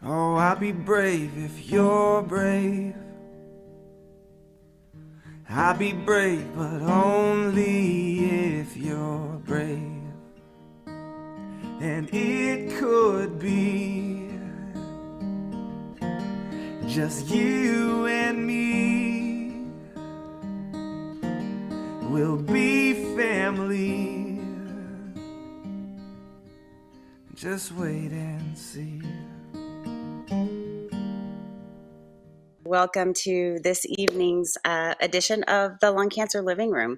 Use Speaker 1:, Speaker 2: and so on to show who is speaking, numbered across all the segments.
Speaker 1: Oh, I'll be brave if you're brave. I'll be brave, but only if you're brave. And it could be just you and me. We'll be family. Just wait and see.
Speaker 2: Welcome to this evening's edition of the Lung Cancer Living Room.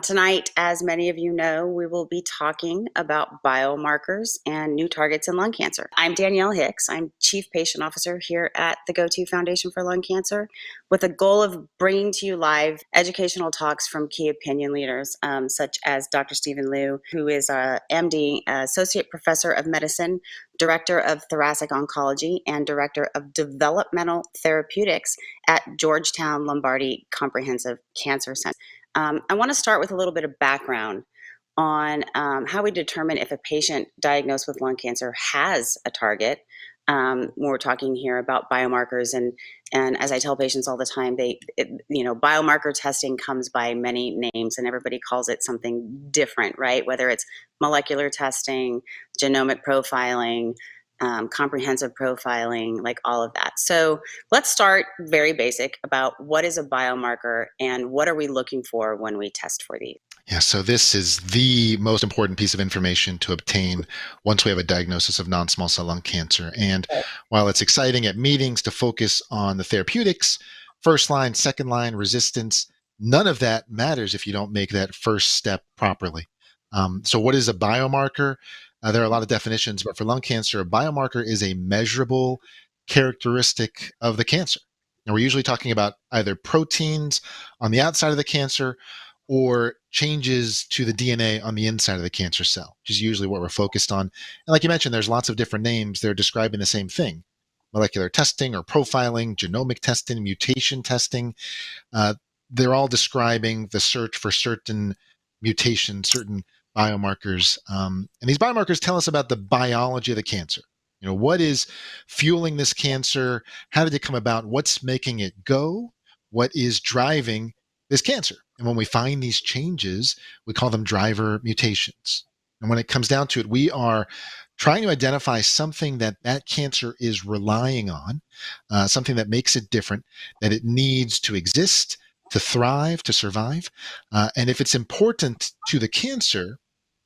Speaker 2: Tonight, as many of you know, we will be talking about biomarkers and new targets in lung cancer. I'm Danielle Hicks. I'm Chief Patient Officer here at the Go-To Foundation for Lung Cancer, with the goal of bringing to you live educational talks from key opinion leaders, such as Dr. Stephen Liu, who is a MD, Associate Professor of Medicine, Director of Thoracic Oncology, and Director of Developmental Therapeutics at Georgetown Lombardi Comprehensive Cancer Center. I want to start with a little bit of background on how we determine if a patient diagnosed with lung cancer has a target. When we're talking here about biomarkers, and as I tell patients all the time, biomarker testing comes by many names, and everybody calls it something different, right? Whether it's molecular testing, genomic profiling, comprehensive profiling, like all of that. So let's start very basic about what is a biomarker and what are we looking for when we test for these.
Speaker 3: Yeah, so this is the most important piece of information to obtain once we have a diagnosis of non-small cell lung cancer. And while it's exciting at meetings to focus on the therapeutics, first line, second line, resistance, none of that matters if you don't make that first step properly. So what is a biomarker? There are a lot of definitions, but for lung cancer, a biomarker is a measurable characteristic of the cancer. And we're usually talking about either proteins on the outside of the cancer or changes to the DNA on the inside of the cancer cell, which is usually what we're focused on. And like you mentioned, there's lots of different names. They're describing the same thing: molecular testing or profiling, genomic testing, mutation testing. They're all describing the search for certain mutations, certain biomarkers. And these biomarkers tell us about the biology of the cancer. You know, what is fueling this cancer? How did it come about? What's making it go? What is driving this cancer? And when we find these changes, we call them driver mutations. And when it comes down to it, we are trying to identify something that cancer is relying on, something that makes it different, that it needs to exist, to thrive, to survive. And if it's important to the cancer,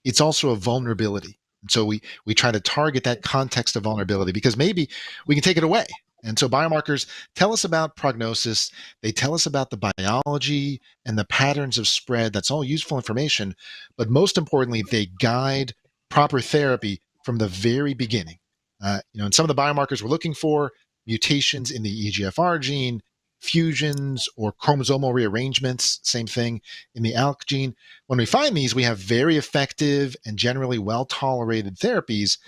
Speaker 3: it's also a vulnerability. And so we try to target that context of vulnerability because maybe we can take it away. And so biomarkers tell us about prognosis. They tell us about the biology and the patterns of spread. That's all useful information. But most importantly, they guide proper therapy from the very beginning. And some of the biomarkers we're looking for: mutations in the EGFR gene, fusions or chromosomal rearrangements, same thing in the ALK gene. When we find these, we have very effective and generally well-tolerated therapies,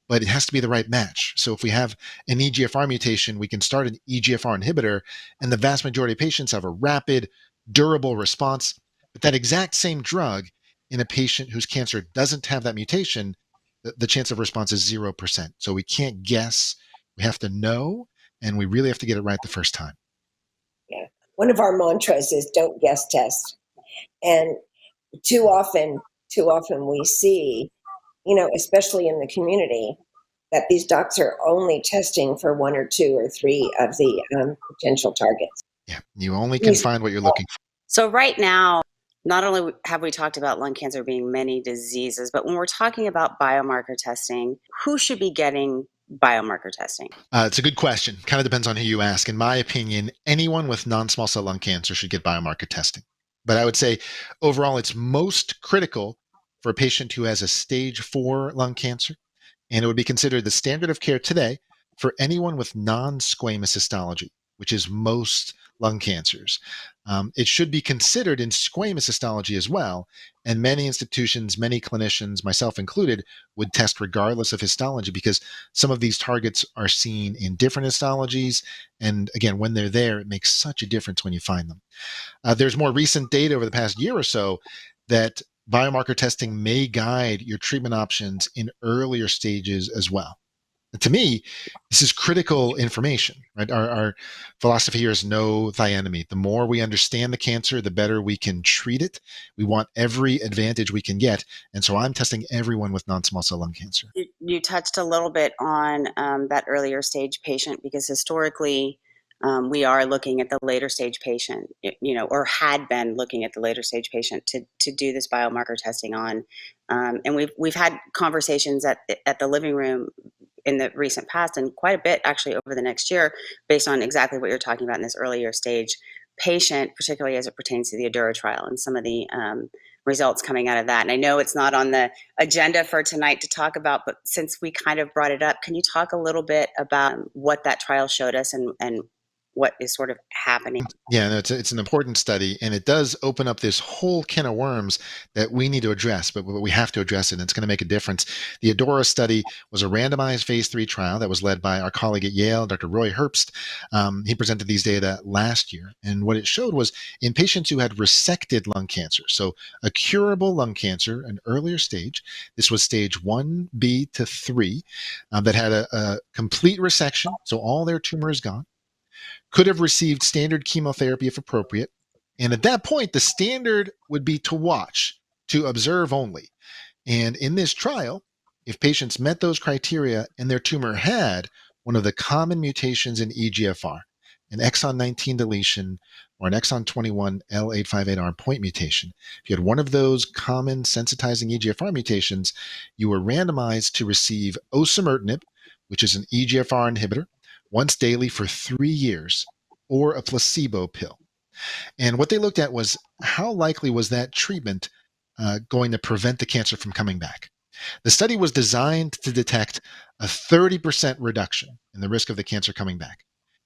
Speaker 3: but it has to be the right match. So if we have an EGFR mutation, we can start an EGFR inhibitor, and the vast majority of patients have a rapid, durable response. But that exact same drug in a patient whose cancer doesn't have that mutation, the chance of response is 0%. So we can't guess. We have to know, and we really have to get it right the first time.
Speaker 4: Yeah. One of our mantras is don't guess test. And too often we see, especially in the community, that these docs are only testing for one or two or three of the potential targets.
Speaker 3: Yeah, you only can find what you're looking for.
Speaker 2: So right now, not only have we talked about lung cancer being many diseases, but when we're talking about biomarker testing, who should be getting biomarker testing?
Speaker 3: It's a good question. Kind of depends on who you ask. In my opinion, anyone with non-small cell lung cancer should get biomarker testing. But I would say overall, it's most critical for a patient who has a stage 4 lung cancer, and it would be considered the standard of care today for anyone with non-squamous histology, which is most lung cancers. It should be considered in squamous histology as well, and many institutions, many clinicians, myself included, would test regardless of histology because some of these targets are seen in different histologies, and again, when they're there, it makes such a difference when you find them. There's more recent data over the past year or so that biomarker testing may guide your treatment options in earlier stages as well. to me, this is critical information, right? Our philosophy here is know thy enemy. The more we understand the cancer, the better we can treat it. We want every advantage we can get. And so I'm testing everyone with non-small cell lung cancer.
Speaker 2: You touched a little bit on that earlier stage patient, because historically we are looking at the later stage patient, or had been looking at the later stage patient to do this biomarker testing on. And we've had conversations at the living room in the recent past, and quite a bit actually over the next year, based on exactly what you're talking about in this earlier stage patient, particularly as it pertains to the ADURA trial and some of the results coming out of that. And I know it's not on the agenda for tonight to talk about, but since we kind of brought it up, can you talk a little bit about what that trial showed us and what is sort of happening?
Speaker 3: Yeah, no, it's an important study, and it does open up this whole can of worms that we need to address, but we have to address it, and it's going to make a difference. The ADORA study was a randomized phase 3 trial that was led by our colleague at Yale, Dr. Roy Herbst. He presented these data last year, and what it showed was in patients who had resected lung cancer, so a curable lung cancer, an earlier stage, this was stage 1B to 3, that had a complete resection, so all their tumor is gone, could have received standard chemotherapy if appropriate. And at that point, the standard would be to watch, to observe only. And in this trial, if patients met those criteria and their tumor had one of the common mutations in EGFR, an exon 19 deletion or an exon 21 L858R point mutation, if you had one of those common sensitizing EGFR mutations, you were randomized to receive osimertinib, which is an EGFR inhibitor, once daily for 3 years, or a placebo pill. And what they looked at was how likely was that treatment going to prevent the cancer from coming back. The study was designed to detect a 30% reduction in the risk of the cancer coming back.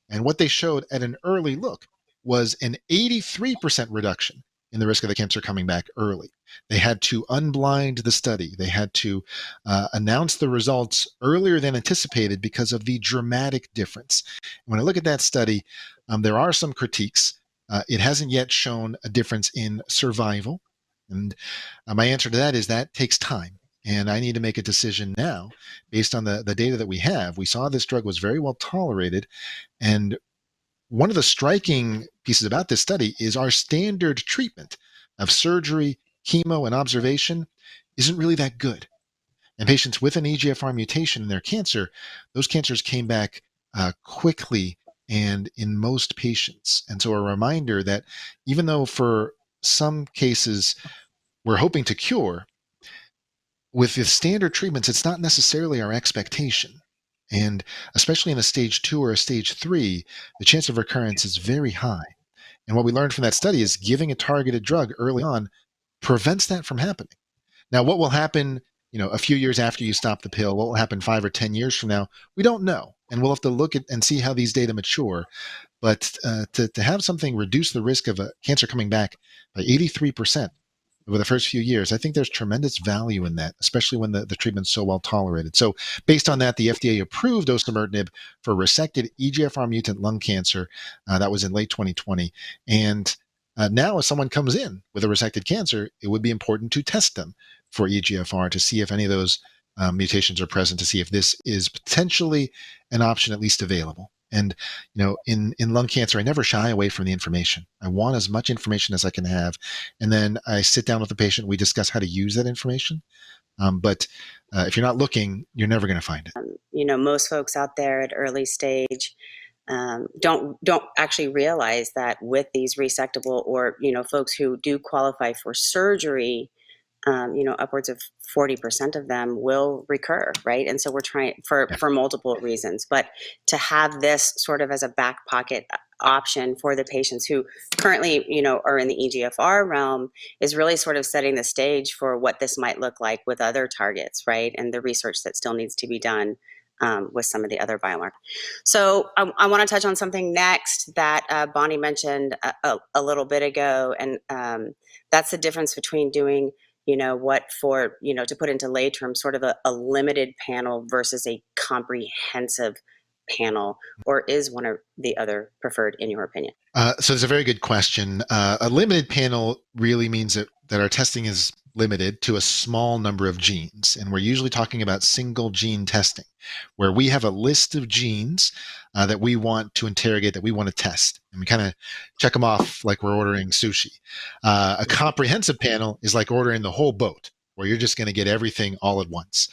Speaker 3: And what they showed at an early look was an 83% reduction in the risk of the cancer coming back early. They had to unblind the study. They had to announce the results earlier than anticipated because of the dramatic difference. When I look at that study, there are some critiques. It hasn't yet shown a difference in survival. And my answer to that is that takes time. And I need to make a decision now based on the data that we have. We saw this drug was very well tolerated. And one of the striking pieces about this study is our standard treatment of surgery, chemo, and observation isn't really that good. And patients with an EGFR mutation in their cancer, those cancers came back quickly and in most patients. And so a reminder that even though for some cases we're hoping to cure, with the standard treatments, it's not necessarily our expectation. And especially in a stage 2 or a stage 3, the chance of recurrence is very high. And what we learned from that study is giving a targeted drug early on prevents that from happening. Now, what will happen, a few years after you stop the pill, what will happen 5 or 10 years from now, we don't know. And we'll have to look at and see how these data mature. But to have something reduce the risk of a cancer coming back by 83%, over the first few years, I think there's tremendous value in that, especially when the treatment's so well tolerated. So based on that, the FDA approved osimertinib for resected EGFR mutant lung cancer. That was in late 2020. And now if someone comes in with a resected cancer, it would be important to test them for EGFR to see if any of those mutations are present, to see if this is potentially an option at least available. And, in lung cancer, I never shy away from the information. I want as much information as I can have. And then I sit down with the patient. We discuss how to use that information. But if you're not looking, you're never going to find it.
Speaker 2: Most folks out there at early stage don't actually realize that with these resectable or, folks who do qualify for surgery, upwards of 40% of them will recur, right? And so we're trying for multiple reasons, but to have this sort of as a back pocket option for the patients who currently, are in the EGFR realm is really sort of setting the stage for what this might look like with other targets, right? And the research that still needs to be done with some of the other biomarkers. So I want to touch on something next that Bonnie mentioned a little bit ago, and that's the difference between doing to put into lay terms, sort of a limited panel versus a comprehensive panel, or is one or the other preferred in your opinion?
Speaker 3: So it's a very good question. A limited panel really means that our testing is limited to a small number of genes. And we're usually talking about single gene testing, where we have a list of genes that we want to interrogate, that we want to test. And we kind of check them off like we're ordering sushi. A comprehensive panel is like ordering the whole boat, where you're just going to get everything all at once.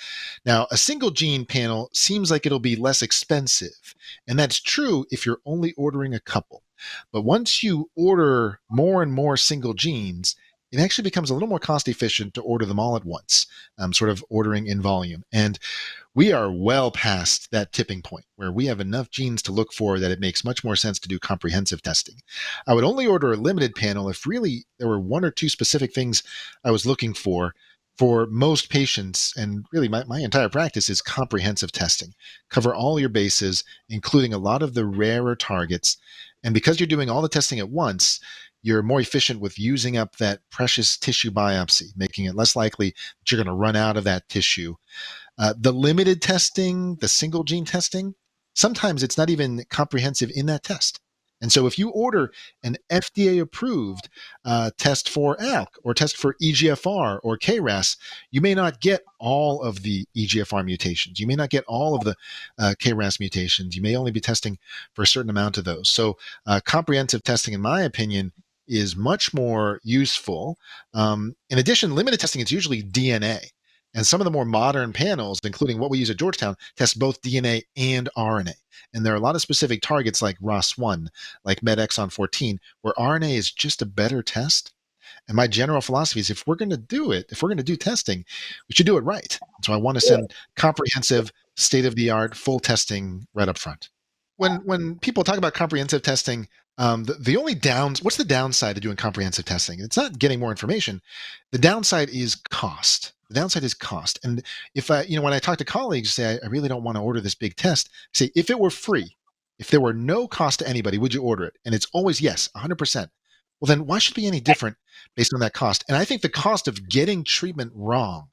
Speaker 3: Now, a single gene panel seems like it'll be less expensive. And that's true if you're only ordering a couple. But once you order more and more single genes, it actually becomes a little more cost efficient to order them all at once, sort of ordering in volume. And we are well past that tipping point where we have enough genes to look for that it makes much more sense to do comprehensive testing. I would only order a limited panel if really there were one or two specific things I was looking for. For most patients, and really my entire practice, is comprehensive testing. Cover all your bases, including a lot of the rarer targets. And because you're doing all the testing at once, you're more efficient with using up that precious tissue biopsy, making it less likely that you're going to run out of that tissue. The limited testing, the single gene testing, sometimes it's not even comprehensive in that test. And so if you order an FDA approved test for ALK or test for EGFR or KRAS, you may not get all of the EGFR mutations. You may not get all of the KRAS mutations. You may only be testing for a certain amount of those. So comprehensive testing, in my opinion, is much more useful. In addition, limited testing is usually DNA. And some of the more modern panels, including what we use at Georgetown, test both DNA and RNA. And there are a lot of specific targets like ROS1, like MET exon 14, where RNA is just a better test. And my general philosophy is if we're going to do it, if we're going to do testing, we should do it right. So I want to send comprehensive, state-of-the-art, full testing right up front. When people talk about comprehensive testing, the only what's the downside of doing comprehensive testing? It's not getting more information. The downside is cost. The downside is cost. And if when I talk to colleagues, say, I really don't want to order this big test, I say, if it were free, if there were no cost to anybody, would you order it? And it's always yes, 100%. Well, then why should it be any different based on that cost? And I think the cost of getting treatment wrong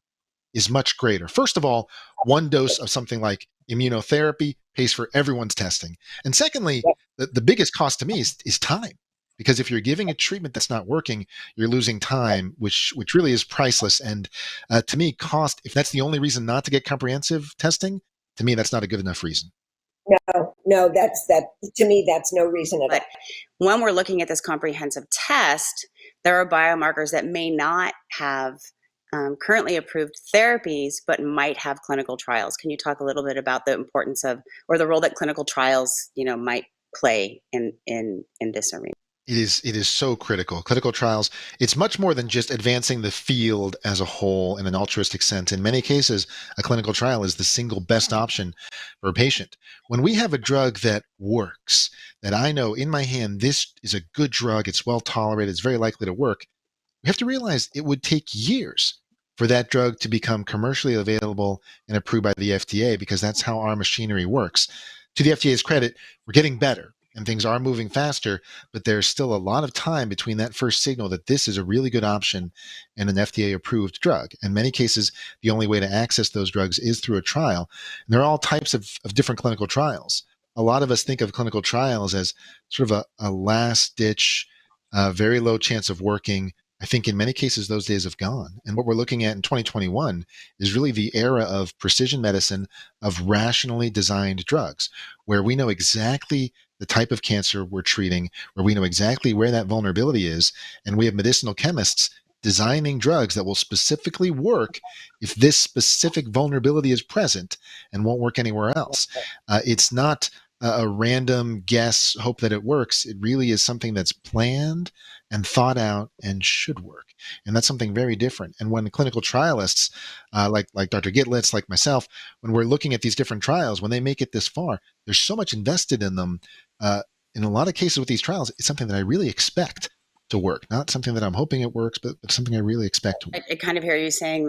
Speaker 3: is much greater. First of all, one dose of something like immunotherapy pays for everyone's testing. And secondly, the biggest cost to me is time. Because if you're giving a treatment that's not working, you're losing time, which really is priceless. And to me, cost, if that's the only reason not to get comprehensive testing, to me, that's not a good enough reason.
Speaker 4: No, to me, that's no reason at all.
Speaker 2: But when we're looking at this comprehensive test, there are biomarkers that may not have currently approved therapies, but might have clinical trials. Can you talk a little bit about the importance of, or the role that clinical trials, might play in this arena?
Speaker 3: It is so critical. Clinical trials, it's much more than just advancing the field as a whole in an altruistic sense. In many cases, a clinical trial is the single best option for a patient. When we have a drug that works, that I know in my hand, this is a good drug, it's well tolerated, it's very likely to work, we have to realize it would take years for that drug to become commercially available and approved by the FDA, because that's how our machinery works. To the FDA's credit, we're getting better and things are moving faster, but there's still a lot of time between that first signal that this is a really good option and an FDA approved drug. In many cases, the only way to access those drugs is through a trial. And there are all types of different clinical trials. A lot of us think of clinical trials as sort of a last ditch, very low chance of working. I think in many cases, those days have gone. And what we're looking at in 2021 is really the era of precision medicine, of rationally designed drugs, where we know exactly the type of cancer we're treating, where we know exactly where that vulnerability is. And we have medicinal chemists designing drugs that will specifically work if this specific vulnerability is present and won't work anywhere else. It's not a random guess, hope that it works. It really is something that's planned and thought out and should work. And that's something very different. And when clinical trialists, like Dr. Gitlitz, like myself, when we're looking at these different trials, when they make it this far, there's so much invested in them. In a lot of cases with these trials, it's something that I really expect to work, not something that I'm hoping it works, but something I really expect to work.
Speaker 2: I kind of hear you saying,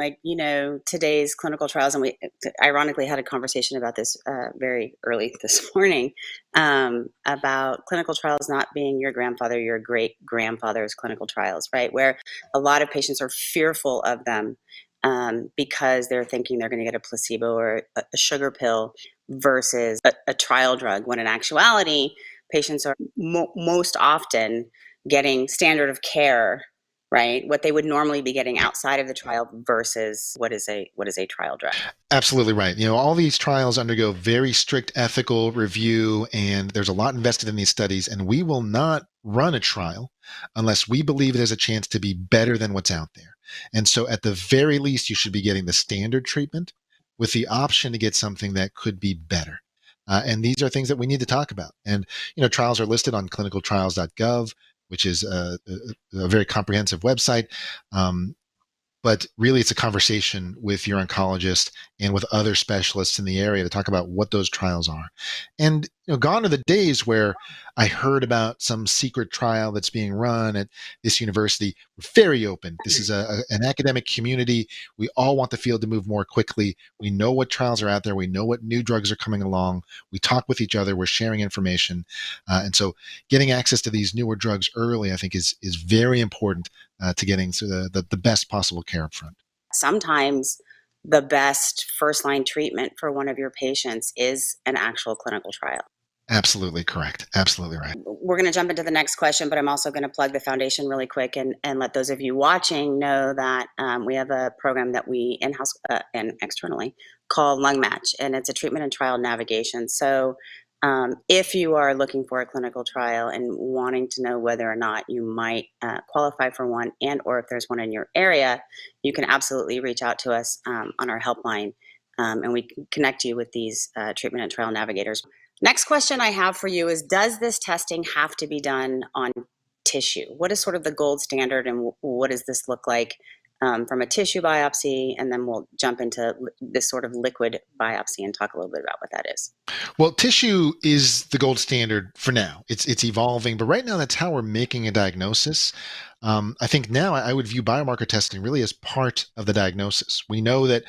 Speaker 2: today's clinical trials, and we ironically had a conversation about this very early this morning, about clinical trials not being your grandfather, your great-grandfather's clinical trials, right? Where a lot of patients are fearful of them because they're thinking they're going to get a placebo or a sugar pill versus a trial drug, when in actuality, patients are most often getting standard of care, right? What they would normally be getting outside of the trial versus what is a trial drug.
Speaker 3: Absolutely right. All these trials undergo very strict ethical review, and there's a lot invested in these studies, and we will not run a trial unless we believe it has a chance to be better than what's out there. And so at the very least, you should be getting the standard treatment with the option to get something that could be better. And these are things that we need to talk about. And, trials are listed on clinicaltrials.gov, which is a very comprehensive website. But really, it's a conversation with your oncologist and with other specialists in the area to talk about what those trials are. And gone are the days where I heard about some secret trial that's being run at this university. We're very open. This is an academic community. We all want the field to move more quickly. We know what trials are out there. We know what new drugs are coming along. We talk with each other. We're sharing information. And so getting access to these newer drugs early, I think, is very important to getting to the best possible care up front.
Speaker 2: Sometimes the best first-line treatment for one of your patients is an actual clinical trial.
Speaker 3: Absolutely correct. Absolutely right.
Speaker 2: We're going to jump into the next question, but I'm also going to plug the foundation really quick and let those of you watching know that we have a program that we in-house and externally call Lung Match, and it's a treatment and trial navigation. So if you are looking for a clinical trial and wanting to know whether or not you might qualify for one, and or if there's one in your area, you can absolutely reach out to us on our helpline, and we can connect you with these treatment and trial navigators. Next question I have for you is, does this testing have to be done on tissue? What is sort of the gold standard, and what does this look like from a tissue biopsy? And then we'll jump into this sort of liquid biopsy and talk a little bit about what that is.
Speaker 3: Well, tissue is the gold standard for now. It's evolving, but right now that's how we're making a diagnosis. I think now I would view biomarker testing really as part of the diagnosis. We know that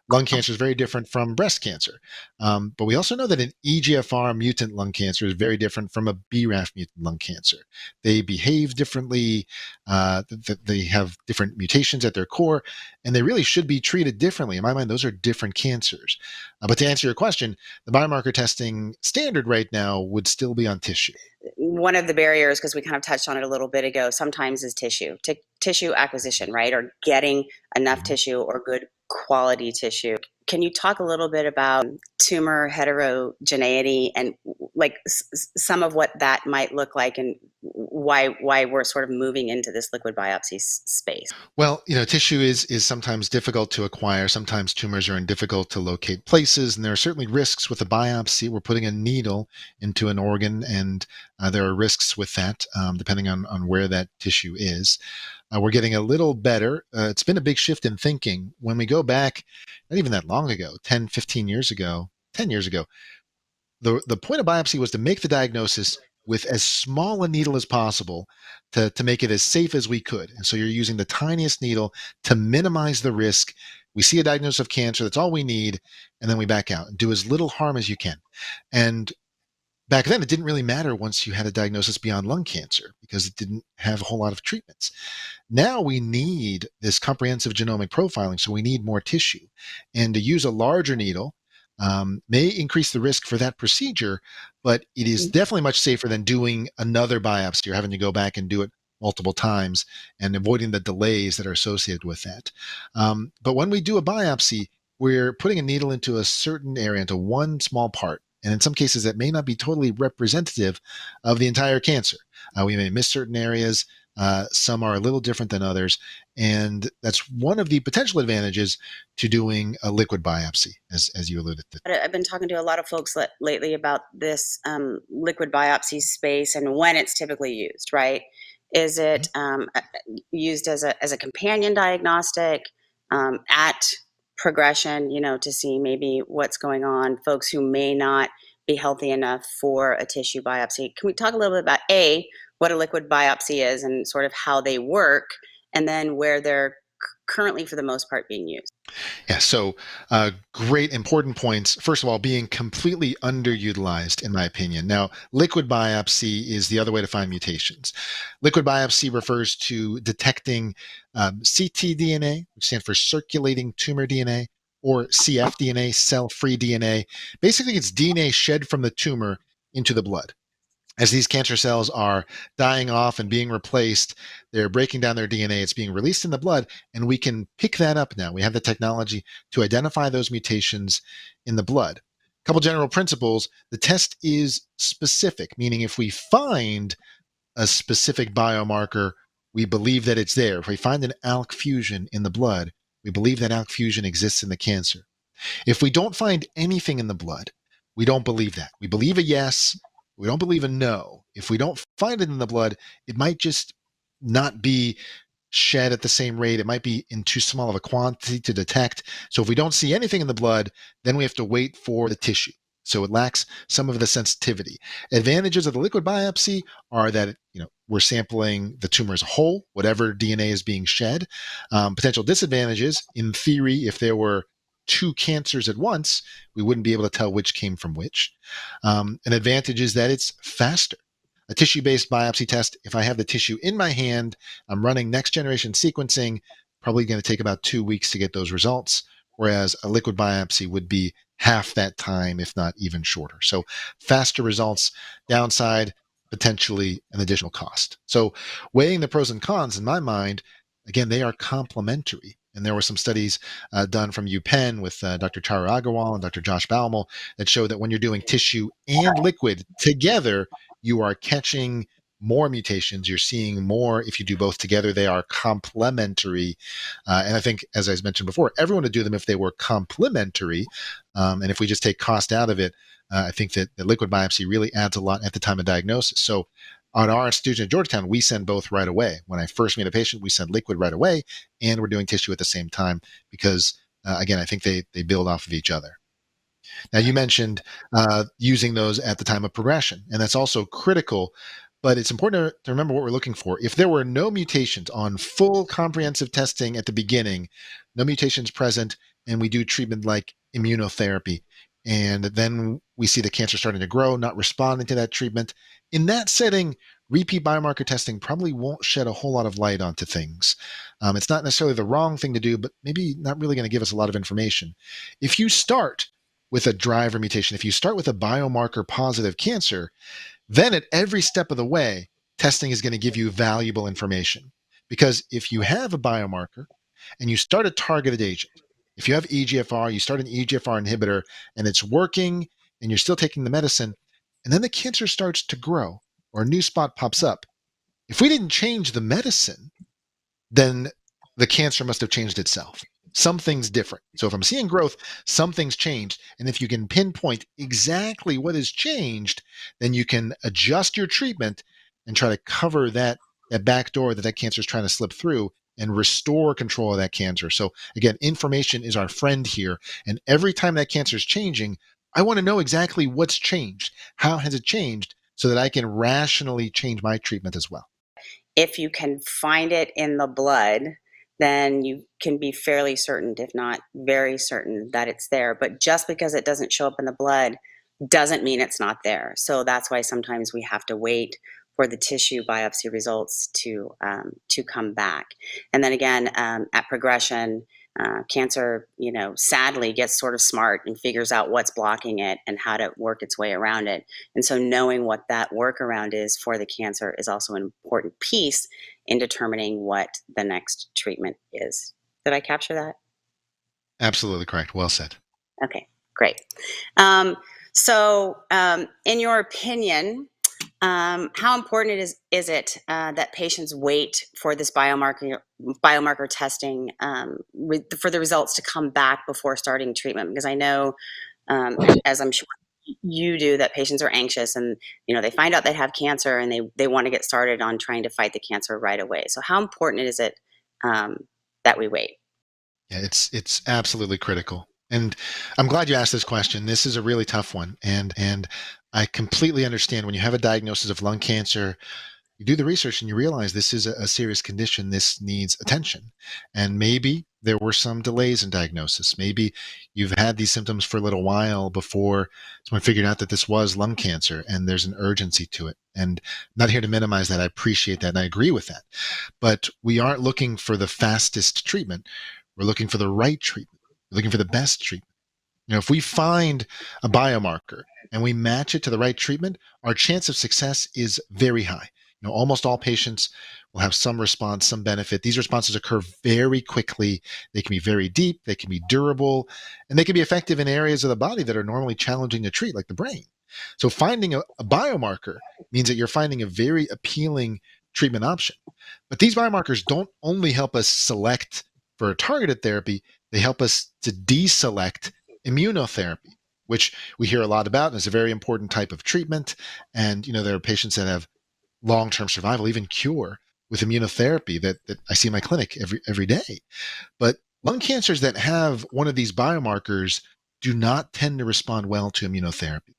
Speaker 3: lung cancer is very different from breast cancer. But we also know that an EGFR mutant lung cancer is very different from a BRAF mutant lung cancer. They behave differently. They have different mutations at their core, and they really should be treated differently. In my mind, those are different cancers. But to answer your question, the biomarker testing standard right now would still be on tissue.
Speaker 2: One of the barriers, because we kind of touched on it a little bit ago, sometimes is tissue acquisition, right? Or getting enough tissue or good quality tissue. Can you talk a little bit about tumor heterogeneity and like some of what that might look like, and why we're sort of moving into this liquid biopsy space?
Speaker 3: Well, tissue is sometimes difficult to acquire. Sometimes tumors are in difficult to locate places, and there are certainly risks with a biopsy. We're putting a needle into an organ, and there are risks with that, depending on where that tissue is. We're getting a little better. It's been a big shift in thinking. When we go back, not even that long ago, 10, 15 years ago, 10 years ago, the point of biopsy was to make the diagnosis with as small a needle as possible to make it as safe as we could. And so you're using the tiniest needle to minimize the risk. We see a diagnosis of cancer, that's all we need, and then we back out and do as little harm as you can. And back then, it didn't really matter once you had a diagnosis beyond lung cancer because it didn't have a whole lot of treatments. Now we need this comprehensive genomic profiling, so we need more tissue. And to use a larger needle may increase the risk for that procedure, but it is definitely much safer than doing another biopsy or having to go back and do it multiple times and avoiding the delays that are associated with that. But when we do a biopsy, we're putting a needle into a certain area, into one small part. And in some cases, that may not be totally representative of the entire cancer. We may miss certain areas. Some are a little different than others. And that's one of the potential advantages to doing a liquid biopsy, as you alluded to.
Speaker 2: I've been talking to a lot of folks lately about this liquid biopsy space and when it's typically used, right? Is it used as a companion diagnostic at progression, to see maybe what's going on, folks who may not be healthy enough for a tissue biopsy? Can we talk a little bit about what a liquid biopsy is and sort of how they work, and then where they're currently for the most part being used?
Speaker 3: Yeah, so great important points. First of all, being completely underutilized, in my opinion. Now, liquid biopsy is the other way to find mutations. Liquid biopsy refers to detecting ctDNA, which stands for circulating tumor DNA, or cfDNA, cell-free DNA. Basically, it's DNA shed from the tumor into the blood. As these cancer cells are dying off and being replaced, they're breaking down their DNA. It's being released in the blood, and we can pick that up now. We have the technology to identify those mutations in the blood. A couple general principles. The test is specific, meaning if we find a specific biomarker, we believe that it's there. If we find an ALK fusion in the blood, we believe that ALK fusion exists in the cancer. If we don't find anything in the blood, we don't believe that. We believe a yes, we don't believe a no. If we don't find it in the blood, it might just not be shed at the same rate. It might be in too small of a quantity to detect. So if we don't see anything in the blood, then we have to wait for the tissue. So it lacks some of the sensitivity. Advantages of the liquid biopsy are that we're sampling the tumor as a whole, whatever DNA is being shed. Potential disadvantages, in theory, if there were two cancers at once, we wouldn't be able to tell which came from which. An advantage is that it's faster. A tissue-based biopsy test, if I have the tissue in my hand, I'm running next generation sequencing, probably going to take about 2 weeks to get those results, whereas a liquid biopsy would be half that time, if not even shorter. So faster results, downside, potentially an additional cost. So weighing the pros and cons, in my mind, again, they are complementary. And there were some studies done from UPenn with Dr. Charu Agarwal and Dr. Josh Baumel that showed that when you're doing tissue and liquid together, you are catching more mutations. You're seeing more if you do both together. They are complementary. And I think, as I mentioned before, everyone would do them if they were complementary. And if we just take cost out of it, I think that the liquid biopsy really adds a lot at the time of diagnosis. So on our institution at Georgetown, we send both right away. When I first meet a patient, we send liquid right away, and we're doing tissue at the same time because, again, I think they build off of each other. Now, you mentioned using those at the time of progression, and that's also critical, but it's important to remember what we're looking for. If there were no mutations on full comprehensive testing at the beginning, no mutations present, and we do treatment like immunotherapy, and then we see the cancer starting to grow, not responding to that treatment, in that setting, repeat biomarker testing probably won't shed a whole lot of light onto things. It's not necessarily the wrong thing to do, but maybe not really going to give us a lot of information. If you start with a driver mutation, if you start with a biomarker positive cancer, then at every step of the way, testing is going to give you valuable information. Because if you have a biomarker and you start a targeted agent, if you have EGFR, you start an EGFR inhibitor and it's working and you're still taking the medicine, and then the cancer starts to grow or a new spot pops up. If we didn't change the medicine, then the cancer must have changed itself. Something's different. So if I'm seeing growth, something's changed. And if you can pinpoint exactly what has changed, then you can adjust your treatment and try to cover that back door that cancer is trying to slip through and restore control of that cancer. So again, information is our friend here. And every time that cancer is changing, I want to know exactly what's changed. How has it changed so that I can rationally change my treatment as well?
Speaker 2: If you can find it in the blood, then you can be fairly certain, if not very certain, that it's there. But just because it doesn't show up in the blood doesn't mean it's not there. So that's why sometimes we have to wait for the tissue biopsy results to come back. And then again, at progression, cancer, sadly gets sort of smart and figures out what's blocking it and how to work its way around it. And so knowing what that workaround is for the cancer is also an important piece in determining what the next treatment is. Did I capture that?
Speaker 3: Absolutely correct. Well said.
Speaker 2: Okay, great. So in your opinion, how important is it that patients wait for this biomarker testing for the results to come back before starting treatment? Because I know, as I'm sure you do, that patients are anxious and they find out they have cancer and they want to get started on trying to fight the cancer right away. So how important is it that we wait?
Speaker 3: Yeah, it's absolutely critical. And I'm glad you asked this question. This is a really tough one. And I completely understand when you have a diagnosis of lung cancer, you do the research and you realize this is a serious condition. This needs attention. And maybe there were some delays in diagnosis. Maybe you've had these symptoms for a little while before someone figured out that this was lung cancer and there's an urgency to it. And I'm not here to minimize that. I appreciate that and I agree with that. But we aren't looking for the fastest treatment. We're looking for the right treatment. We're looking for the best treatment. If we find a biomarker and we match it to the right treatment, our chance of success is very high. Almost all patients will have some response, some benefit. These responses occur very quickly. They can be very deep, they can be durable, and they can be effective in areas of the body that are normally challenging to treat, like the brain. So finding a biomarker means that you're finding a very appealing treatment option. But these biomarkers don't only help us select for a targeted therapy, they help us to deselect immunotherapy, which we hear a lot about and is a very important type of treatment. And there are patients that have long-term survival, even cure, with immunotherapy that I see in my clinic every day. But lung cancers that have one of these biomarkers do not tend to respond well to immunotherapy.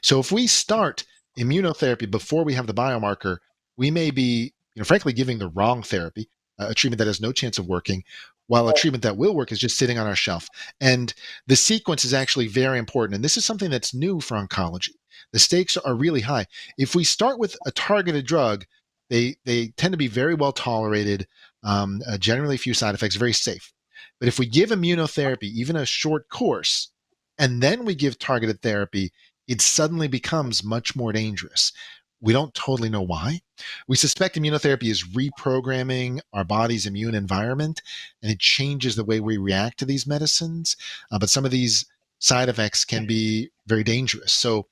Speaker 3: So if we start immunotherapy before we have the biomarker, we may be, frankly, giving the wrong therapy, a treatment that has no chance of working, while a treatment that will work is just sitting on our shelf. And the sequence is actually very important. And this is something that's new for oncology. The stakes are really high. If we start with a targeted drug, they tend to be very well tolerated, generally few side effects, very safe. But if we give immunotherapy, even a short course, and then we give targeted therapy, it suddenly becomes much more dangerous. We don't totally know why. We suspect immunotherapy is reprogramming our body's immune environment, and it changes the way we react to these medicines. But some of these side effects can be very dangerous. So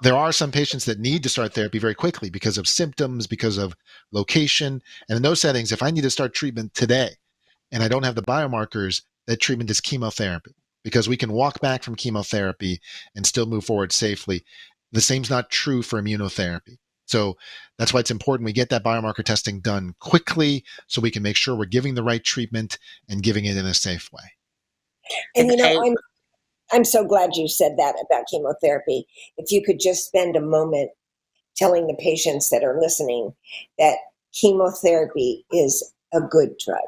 Speaker 3: there are some patients that need to start therapy very quickly because of symptoms, because of location. And in those settings, if I need to start treatment today and I don't have the biomarkers, that treatment is chemotherapy, because we can walk back from chemotherapy and still move forward safely. The same's not true for immunotherapy. So that's why it's important we get that biomarker testing done quickly so we can make sure we're giving the right treatment and giving it in a safe way.
Speaker 4: And I'm so glad you said that about chemotherapy. If you could just spend a moment telling the patients that are listening that chemotherapy is a good drug.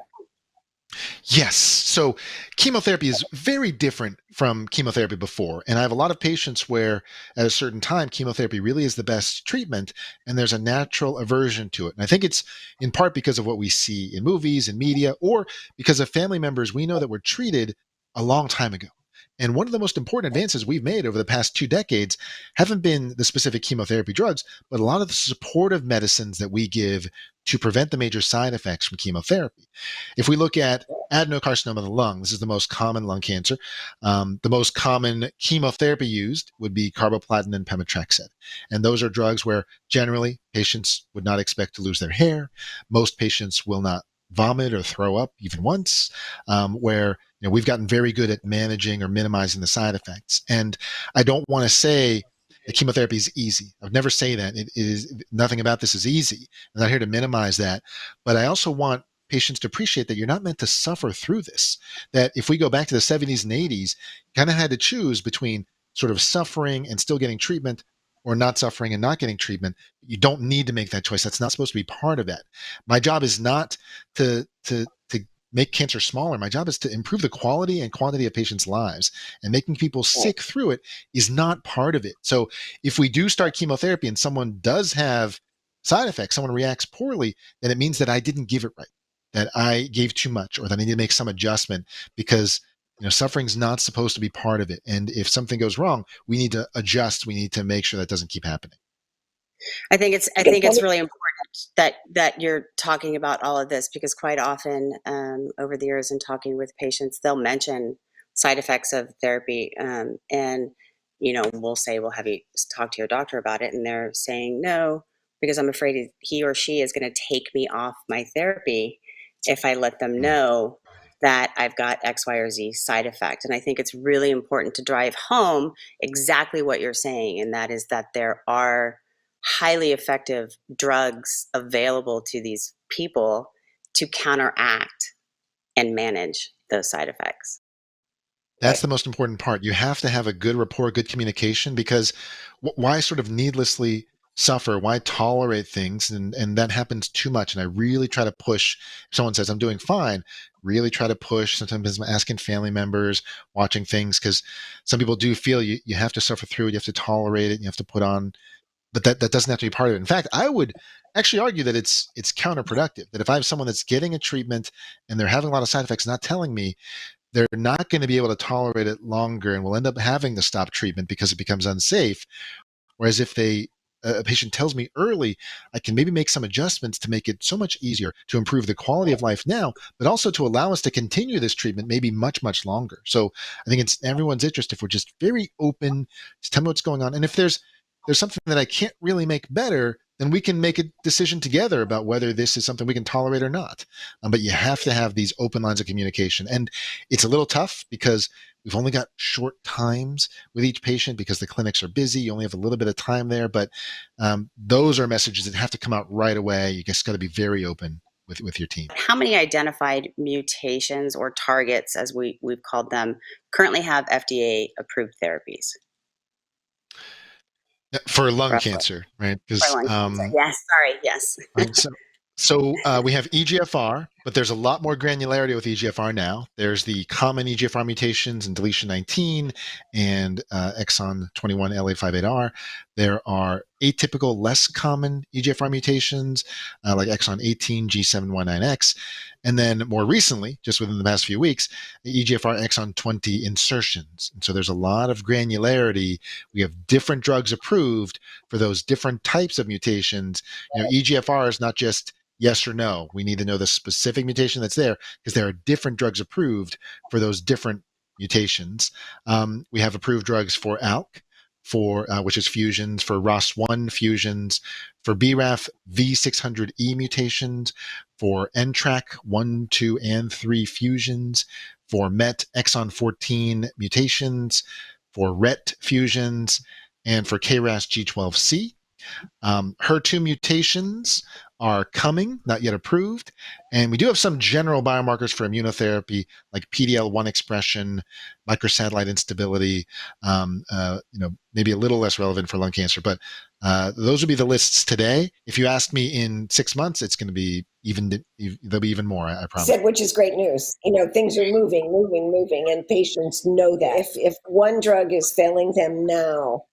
Speaker 3: Yes. So chemotherapy is very different from chemotherapy before. And I have a lot of patients where at a certain time, chemotherapy really is the best treatment, and there's a natural aversion to it. And I think it's in part because of what we see in movies and media, or because of family members we know that were treated a long time ago. And one of the most important advances we've made over the past 2 decades haven't been the specific chemotherapy drugs, but a lot of the supportive medicines that we give to prevent the major side effects from chemotherapy. If we look at adenocarcinoma of the lung, this is the most common lung cancer. The most common chemotherapy used would be carboplatin and pemetrexed. And those are drugs where generally patients would not expect to lose their hair. Most patients will not vomit or throw up even once, where we've gotten very good at managing or minimizing the side effects. And I don't want to say that chemotherapy is easy. I would never say that. It is, nothing about this is easy. I'm not here to minimize that. But I also want patients to appreciate that you're not meant to suffer through this. That if we go back to the 70s and 80s, you kind of had to choose between sort of suffering and still getting treatment, or not suffering and not getting treatment. You don't need to make that choice. That's not supposed to be part of that. My job is not to make cancer smaller. My job is to improve the quality and quantity of patients' lives, and making people sick through it is not part of it. So if we do start chemotherapy and someone does have side effects, someone reacts poorly, then it means that I didn't give it right, that I gave too much, or that I need to make some adjustment, because suffering's not supposed to be part of it. And if something goes wrong, we need to adjust. We need to make sure that doesn't keep happening.
Speaker 2: I think it's really important that you're talking about all of this, because quite often over the years in talking with patients, they'll mention side effects of therapy, and we'll say, well, have you talked to your doctor about it? And they're saying no, because I'm afraid he or she is going to take me off my therapy if I let them know that I've got X, Y, or Z side effect. And I think it's really important to drive home exactly what you're saying, and that is that there are highly effective drugs available to these people to counteract and manage those side effects.
Speaker 3: That's the most important part. You have to have a good rapport, good communication, because why sort of needlessly suffer? Why tolerate things? And that happens too much. And I really try to push. If someone says I'm doing fine, really try to push. Sometimes I'm asking family members, watching things, because some people do feel you have to suffer through it, you have to tolerate it, you have to put on. But that doesn't have to be part of it. In fact, I would actually argue that it's counterproductive. That if I have someone that's getting a treatment and they're having a lot of side effects, not telling me, they're not going to be able to tolerate it longer and will end up having to stop treatment because it becomes unsafe. Whereas if a patient tells me early, I can maybe make some adjustments to make it so much easier to improve the quality of life now, but also to allow us to continue this treatment maybe much, much longer. So I think it's everyone's interest if we're just very open, just tell me what's going on. And if there's something that I can't really make better, then we can make a decision together about whether this is something we can tolerate or not. But you have to have these open lines of communication. And it's a little tough because we've only got short times with each patient because the clinics are busy. You only have a little bit of time there. But those are messages that have to come out right away. You just got to be very open with your team.
Speaker 2: How many identified mutations or targets, as we've called them, currently have FDA approved therapies?
Speaker 3: For lung
Speaker 2: Roughly.
Speaker 3: cancer, right?
Speaker 2: For lung cancer. Yes, sorry, yes.
Speaker 3: Right, so we have EGFR, but there's a lot more granularity with EGFR now. There's the common EGFR mutations in deletion 19 and exon 21 L858R. There are atypical, less common EGFR mutations like exon 18 G719X. And then more recently, just within the past few weeks, the EGFR exon 20 insertions. And so there's a lot of granularity. We have different drugs approved for those different types of mutations. EGFR is not just yes or no. We need to know the specific mutation that's there because there are different drugs approved for those different mutations. We have approved drugs for ALK, which is fusions, for ROS1 fusions, for BRAF V600E mutations, for NTRK 1, 2, and 3 fusions, for MET exon 14 mutations, for RET fusions, and for KRAS G12C. HER2 mutations are coming, not yet approved. And we do have some general biomarkers for immunotherapy, like PD-L1 expression, microsatellite instability, maybe a little less relevant for lung cancer. But those would be the lists today. If you ask me in 6 months, it's going to be there'll be even more, I promise.
Speaker 4: Which is great news. Things are moving, and patients know that. If one drug is failing them now,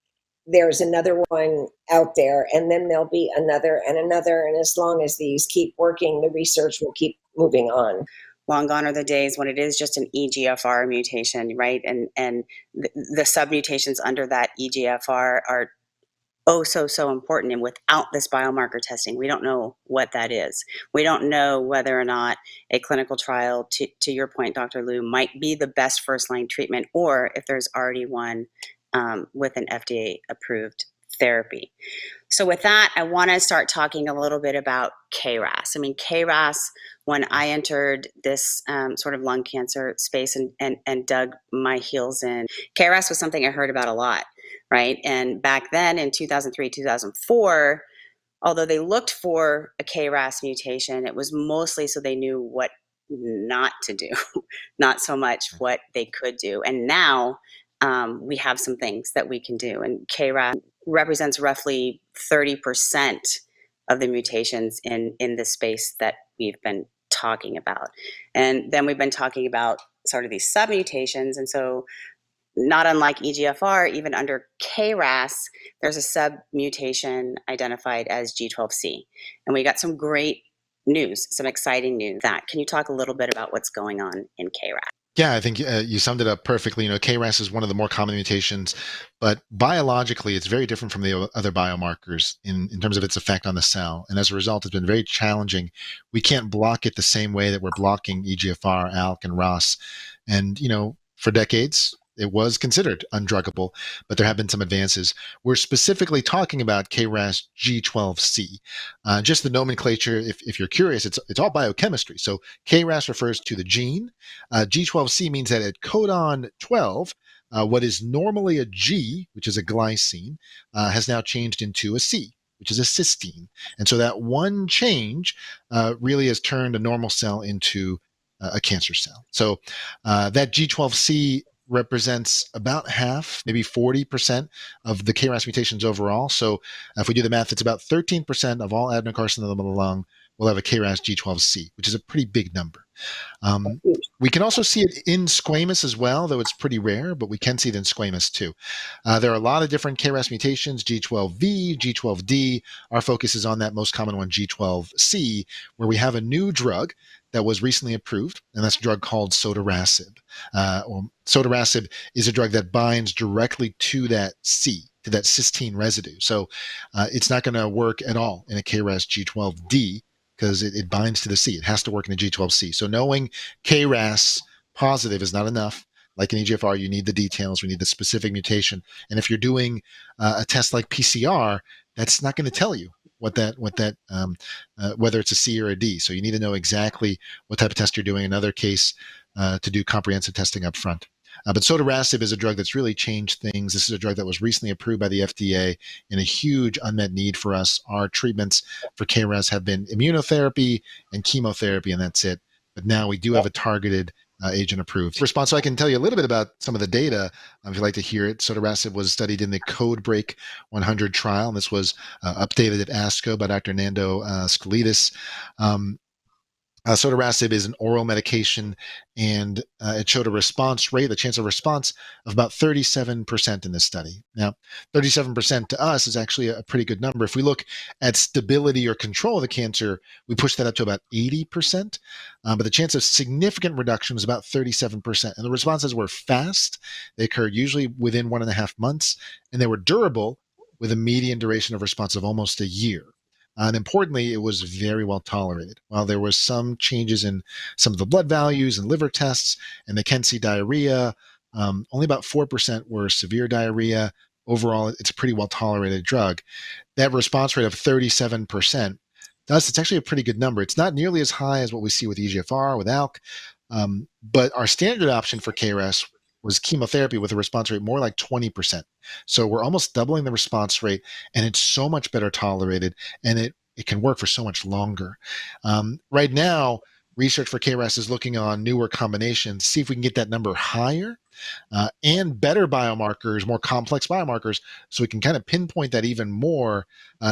Speaker 4: there's another one out there, and then there'll be another and another. And as long as these keep working, the research will keep moving on.
Speaker 2: Long gone are the days when it is just an EGFR mutation, right? And the submutations under that EGFR are so important. And without this biomarker testing, we don't know what that is. We don't know whether or not a clinical trial, to your point, Dr. Liu, might be the best first-line treatment, or if there's already one with an FDA-approved therapy. So with that, I want to start talking a little bit about KRAS. KRAS, when I entered this sort of lung cancer space and dug my heels in, KRAS was something I heard about a lot, right? And back then in 2003, 2004, although they looked for a KRAS mutation, it was mostly so they knew what not to do, not so much what they could do. And now we have some things that we can do. And KRAS represents roughly 30% of the mutations in the space that we've been talking about. And then we've been talking about sort of these submutations. And so not unlike EGFR, even under KRAS, there's a submutation identified as G12C. And we got some great news, some exciting news. Can you talk a little bit about what's going on in KRAS?
Speaker 3: Yeah, I think you summed it up perfectly. KRAS is one of the more common mutations, but biologically, it's very different from the other biomarkers in terms of its effect on the cell. And as a result, it's been very challenging. We can't block it the same way that we're blocking EGFR, ALK, and ROS. And, for decades, it was considered undruggable, but there have been some advances. We're specifically talking about KRAS G12C. Just the nomenclature, if you're curious, it's all biochemistry. So KRAS refers to the gene. G12C means that at codon 12, what is normally a G, which is a glycine, has now changed into a C, which is a cysteine. And so that one change really has turned a normal cell into a cancer cell. So that G12C represents about half, maybe 40% of the KRAS mutations overall. So if we do the math, it's about 13% of all adenocarcinoma of the lung will have a KRAS G12C, which is a pretty big number. We can also see it in squamous as well, though it's pretty rare, but we can see it in squamous too. There are a lot of different KRAS mutations, G12V, G12D. Our focus is on that most common one, G12C, where we have a new drug that was recently approved, and that's a drug called sotorasib. Sotorasib is a drug that binds directly to that C, to that cysteine residue. So it's not going to work at all in a KRAS G12D because it binds to the C. It has to work in a G12C. So knowing KRAS positive is not enough. Like in EGFR, you need the details. We need the specific mutation. And if you're doing a test like PCR, that's not going to tell you whether it's a C or a D. So you need to know exactly what type of test you're doing. Another case to do comprehensive testing up front. But sotorasib is a drug that's really changed things. This is a drug that was recently approved by the FDA in a huge unmet need for us. Our treatments for KRAS have been immunotherapy and chemotherapy, and that's it. But now we do have a targeted agent approved response. So I can tell you a little bit about some of the data if you'd like to hear it. Sotorasib was studied in the CodeBreak 100 trial, and this was updated at ASCO by Dr. Nando Skalidis. Sotorasib is an oral medication, and it showed a response rate, the chance of response of about 37% in this study. Now, 37% to us is actually a pretty good number. If we look at stability or control of the cancer, we push that up to about 80%, but the chance of significant reduction was about 37%. And the responses were fast. They occurred usually within 1.5 months, and they were durable with a median duration of response of almost a year. And importantly, it was very well tolerated. While there was some changes in some of the blood values and liver tests, and they can see diarrhea, only about 4% were severe diarrhea. Overall, it's a pretty well tolerated drug. That response rate of 37%, to us, it's actually a pretty good number. It's not nearly as high as what we see with EGFR, with ALK, but our standard option for KRAS was chemotherapy with a response rate more like 20%. So we're almost doubling the response rate, and it's so much better tolerated, and it can work for so much longer. Right now, research for KRAS is looking on newer combinations, see if we can get that number higher and better biomarkers, more complex biomarkers, so we can kind of pinpoint that even more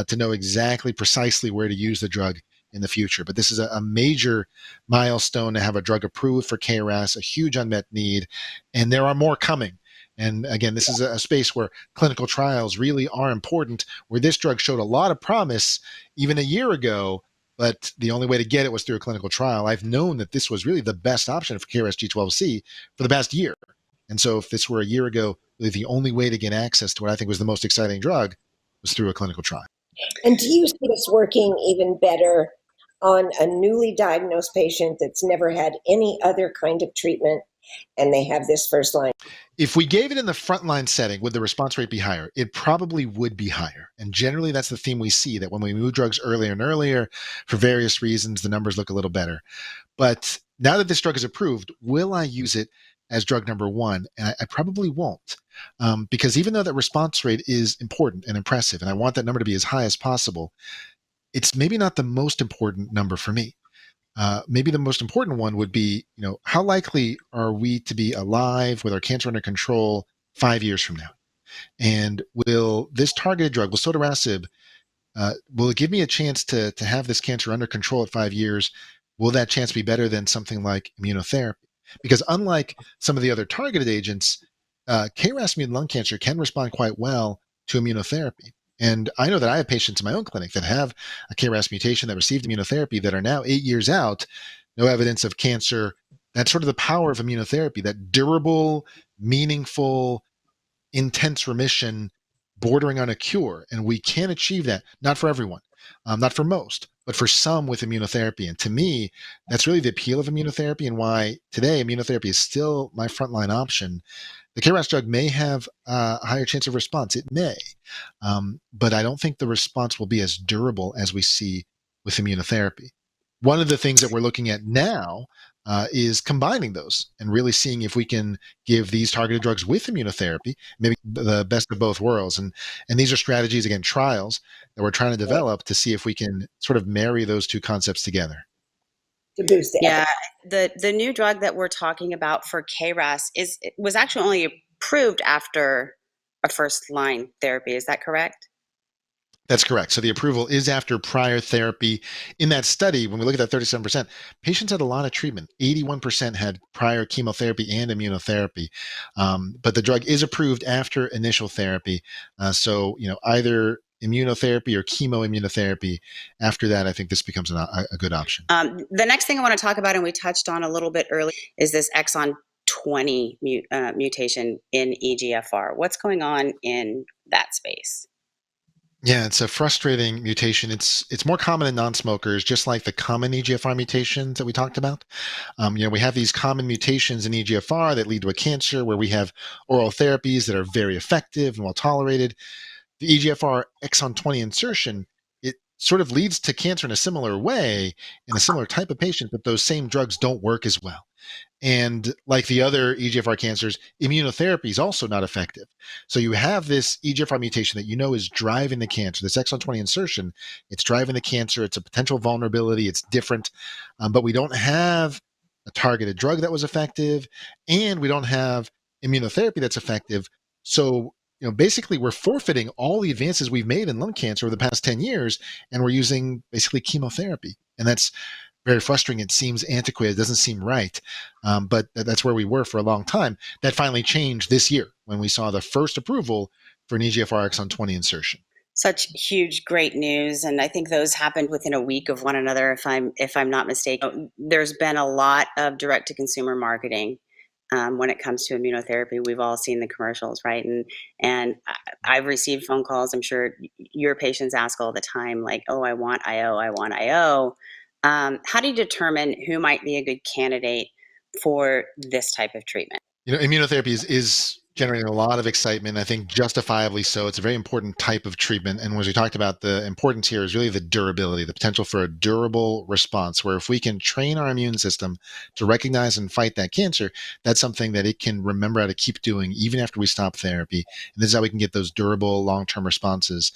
Speaker 3: to know exactly precisely where to use the drug in the future. But this is a major milestone to have a drug approved for KRAS, a huge unmet need, and there are more coming. And again, this is a space where clinical trials really are important, where this drug showed a lot of promise even a year ago, but the only way to get it was through a clinical trial. I've known that this was really the best option for KRAS G12C for the past year. And so if this were a year ago, really the only way to get access to what I think was the most exciting drug was through a clinical trial.
Speaker 4: And do you see this working even better on a newly diagnosed patient that's never had any other kind of treatment and they have this first line?
Speaker 3: If we gave it in the frontline setting, would the response rate be higher? It probably would be higher. And generally, that's the theme we see, that when we move drugs earlier and earlier, for various reasons, the numbers look a little better. But now that this drug is approved, will I use it as drug number one? And I probably won't. Because even though that response rate is important and impressive, and I want that number to be as high as possible, it's maybe not the most important number for me. Maybe the most important one would be, how likely are we to be alive with our cancer under control 5 years from now? And will this targeted drug, will sotorasib, will it give me a chance to have this cancer under control at 5 years? Will that chance be better than something like immunotherapy? Because unlike some of the other targeted agents, KRAS mutant lung cancer can respond quite well to immunotherapy. And I know that I have patients in my own clinic that have a KRAS mutation that received immunotherapy that are now 8 years out, no evidence of cancer. That's sort of the power of immunotherapy, that durable, meaningful, intense remission bordering on a cure. And we can achieve that, not for everyone, not for most, but for some with immunotherapy. And to me, that's really the appeal of immunotherapy and why today immunotherapy is still my frontline option. The KRAS drug may have a higher chance of response. It may, but I don't think the response will be as durable as we see with immunotherapy. One of the things that we're looking at now is combining those and really seeing if we can give these targeted drugs with immunotherapy, maybe the best of both worlds. And these are strategies, again, trials that we're trying to develop to see if we can sort of marry those two concepts together.
Speaker 4: To boost the
Speaker 2: efficacy. The new drug that we're talking about for KRAS was actually only approved after a first line therapy. Is that correct?
Speaker 3: That's correct. So the approval is after prior therapy. In that study, when we look at that 37%, patients had a lot of treatment. 81% had prior chemotherapy and immunotherapy. But the drug is approved after initial therapy. So, either immunotherapy or chemoimmunotherapy. After that, I think this becomes a good option.
Speaker 2: The next thing I want to talk about, and we touched on a little bit earlier, is this exon 20 mutation in EGFR. What's going on in that space?
Speaker 3: Yeah, it's a frustrating mutation. It's more common in non-smokers, just like the common EGFR mutations that we talked about. We have these common mutations in EGFR that lead to a cancer where we have oral therapies that are very effective and well tolerated. The EGFR exon 20 insertion, it sort of leads to cancer in a similar way in a similar type of patient, but those same drugs don't work as well. And like the other EGFR cancers, immunotherapy is also not effective. So you have this EGFR mutation that is driving the cancer, this exon 20 insertion, it's driving the cancer. It's a potential vulnerability. It's different, but we don't have a targeted drug that was effective, and we don't have immunotherapy that's effective. So basically we're forfeiting all the advances we've made in lung cancer over the past 10 years, and we're using basically chemotherapy. And that's very frustrating. It seems antiquated. It doesn't seem right. But that's where we were for a long time. That finally changed this year when we saw the first approval for an EGFR exon 20 insertion.
Speaker 2: Such huge, great news, and I think those happened within a week of one another, if I'm not mistaken. There's been a lot of direct-to-consumer marketing when it comes to immunotherapy. We've all seen the commercials, right? And I've received phone calls. I'm sure your patients ask all the time, like, "Oh, I want IO, I want IO." How do you determine who might be a good candidate for this type of treatment?
Speaker 3: Immunotherapy is generating a lot of excitement. I think justifiably so. It's a very important type of treatment. And as we talked about, the importance here is really the durability, the potential for a durable response, where if we can train our immune system to recognize and fight that cancer, that's something that it can remember how to keep doing even after we stop therapy. And this is how we can get those durable long-term responses.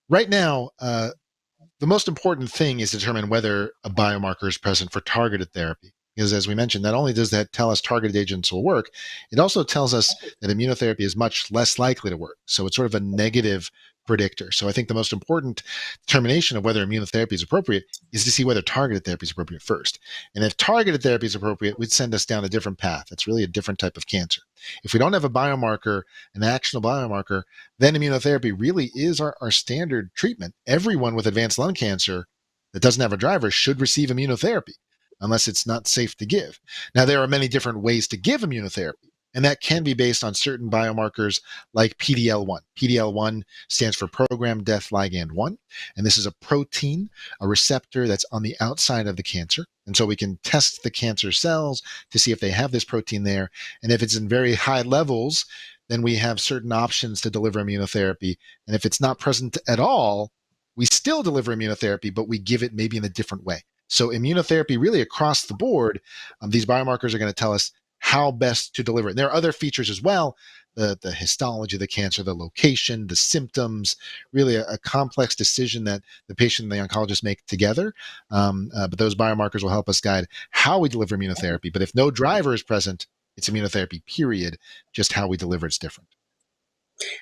Speaker 3: Right now, the most important thing is to determine whether a biomarker is present for targeted therapy. Because as we mentioned, not only does that tell us targeted agents will work, it also tells us that immunotherapy is much less likely to work. So it's sort of a negative predictor. So I think the most important determination of whether immunotherapy is appropriate is to see whether targeted therapy is appropriate first. And if targeted therapy is appropriate, we'd send us down a different path. It's really a different type of cancer. If we don't have a biomarker, an actionable biomarker, then immunotherapy really is our standard treatment. Everyone with advanced lung cancer that doesn't have a driver should receive immunotherapy, unless it's not safe to give. Now, there are many different ways to give immunotherapy, and that can be based on certain biomarkers like PD-L1. PD-L1 stands for programmed death ligand 1, and this is a protein, a receptor that's on the outside of the cancer. And so we can test the cancer cells to see if they have this protein there. And if it's in very high levels, then we have certain options to deliver immunotherapy. And if it's not present at all, we still deliver immunotherapy, but we give it maybe in a different way. So immunotherapy really across the board, these biomarkers are going to tell us how best to deliver it. And there are other features as well, the histology of the cancer, the location, the symptoms, really a complex decision that the patient and the oncologist make together. But those biomarkers will help us guide how we deliver immunotherapy. But if no driver is present, it's immunotherapy, period. Just how we deliver it's different.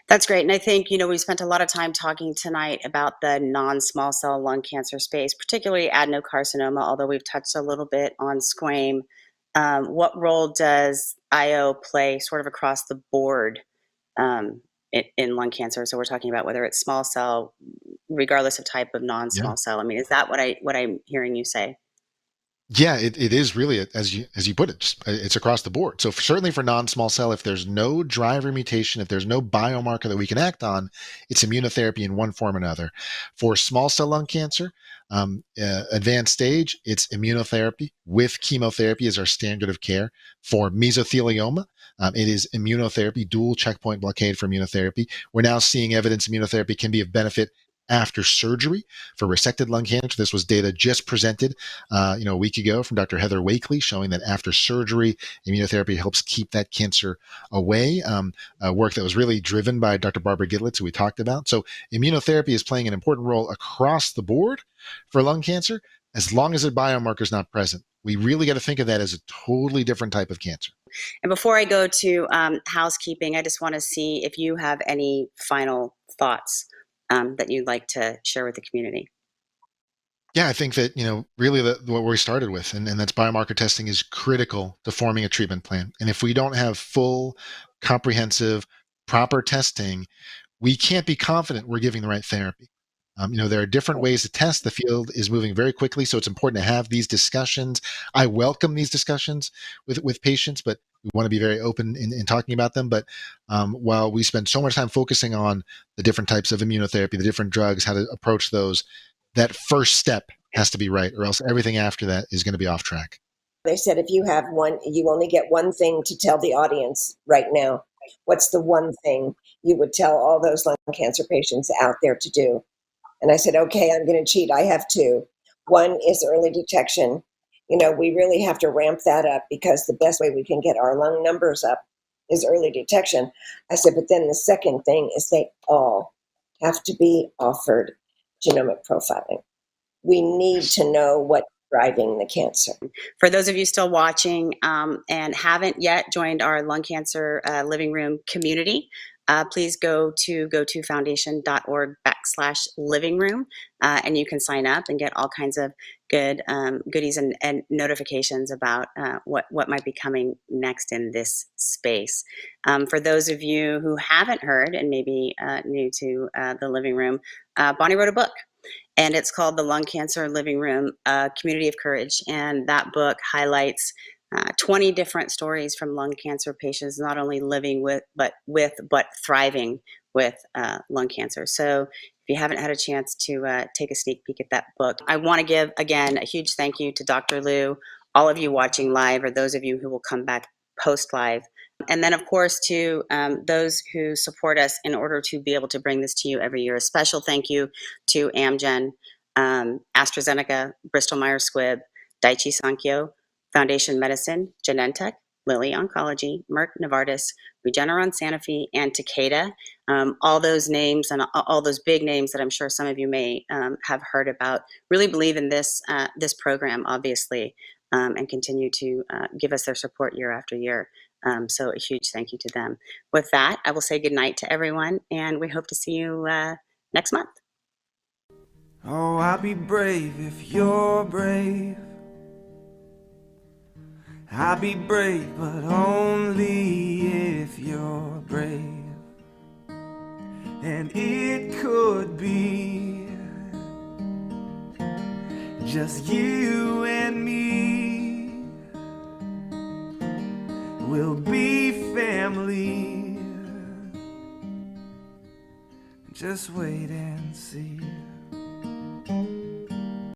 Speaker 2: That's great. And I think, we spent a lot of time talking tonight about the non-small cell lung cancer space, particularly adenocarcinoma, although we've touched a little bit on squam. What role does IO play sort of across the board in lung cancer? So we're talking about whether it's small cell, regardless of type of non-small cell. I mean, is that what I'm hearing you say?
Speaker 3: Yeah, it is really, as you put it, it's across the board. So certainly for non-small cell, if there's no driver mutation, if there's no biomarker that we can act on, it's immunotherapy in one form or another. For small cell lung cancer, advanced stage, it's immunotherapy with chemotherapy as our standard of care. For mesothelioma, it is immunotherapy, dual checkpoint blockade for immunotherapy. We're now seeing evidence immunotherapy can be of benefit after surgery for resected lung cancer. This was data just presented, a week ago from Dr. Heather Wakely, showing that after surgery, immunotherapy helps keep that cancer away. Work that was really driven by Dr. Barbara Gitlitz, who we talked about. So immunotherapy is playing an important role across the board for lung cancer, as long as a biomarker is not present. We really got to think of that as a totally different type of cancer.
Speaker 2: And before I go to housekeeping, I just want to see if you have any final thoughts that you'd like to share with the community?
Speaker 3: Yeah, I think that, really what we started with, and that's biomarker testing is critical to forming a treatment plan. And if we don't have full, comprehensive, proper testing, we can't be confident we're giving the right therapy. There are different ways to test. The field is moving very quickly, so it's important to have these discussions. I welcome these discussions with patients, but we want to be very open in talking about them. But while we spend so much time focusing on the different types of immunotherapy, the different drugs, how to approach those, that first step has to be right, or else everything after that is going to be off track.
Speaker 4: They said if you have you only get one thing to tell the audience right now. What's the one thing you would tell all those lung cancer patients out there to do? And I said, okay, I'm going to cheat. I have two. One is early detection. We really have to ramp that up because the best way we can get our lung numbers up is early detection. I said, but then the second thing is they all have to be offered genomic profiling. We need to know what's driving the cancer.
Speaker 2: For those of you still watching and haven't yet joined our lung cancer living room community, please go to gotofoundation.org/living room, and you can sign up and get all kinds of good goodies and notifications about what might be coming next in this space. For those of you who haven't heard and maybe new to the living room, Bonnie wrote a book. And it's called The Lung Cancer Living Room, Community of Courage. And that book highlights 20 different stories from lung cancer patients, not only living but thriving with lung cancer. So if you haven't had a chance to take a sneak peek at that book, I want to give, again, a huge thank you to Dr. Liu, all of you watching live, or those of you who will come back post-live. And then, of course, to those who support us in order to be able to bring this to you every year. A special thank you to Amgen, AstraZeneca, Bristol Myers Squibb, Daiichi Sankyo, Foundation Medicine, Genentech, Lilly Oncology, Merck, Novartis, Regeneron, Sanofi, and Takeda. All those names and all those big names that I'm sure some of you may have heard about really believe in this program, obviously, and continue to give us their support year after year. So a huge thank you to them. With that, I will say goodnight to everyone, and we hope to see you next month.
Speaker 1: Oh, I'll be brave if you're brave. I'll be brave, but only if you're brave. And it could be just you and me. We'll be family. Just wait and see.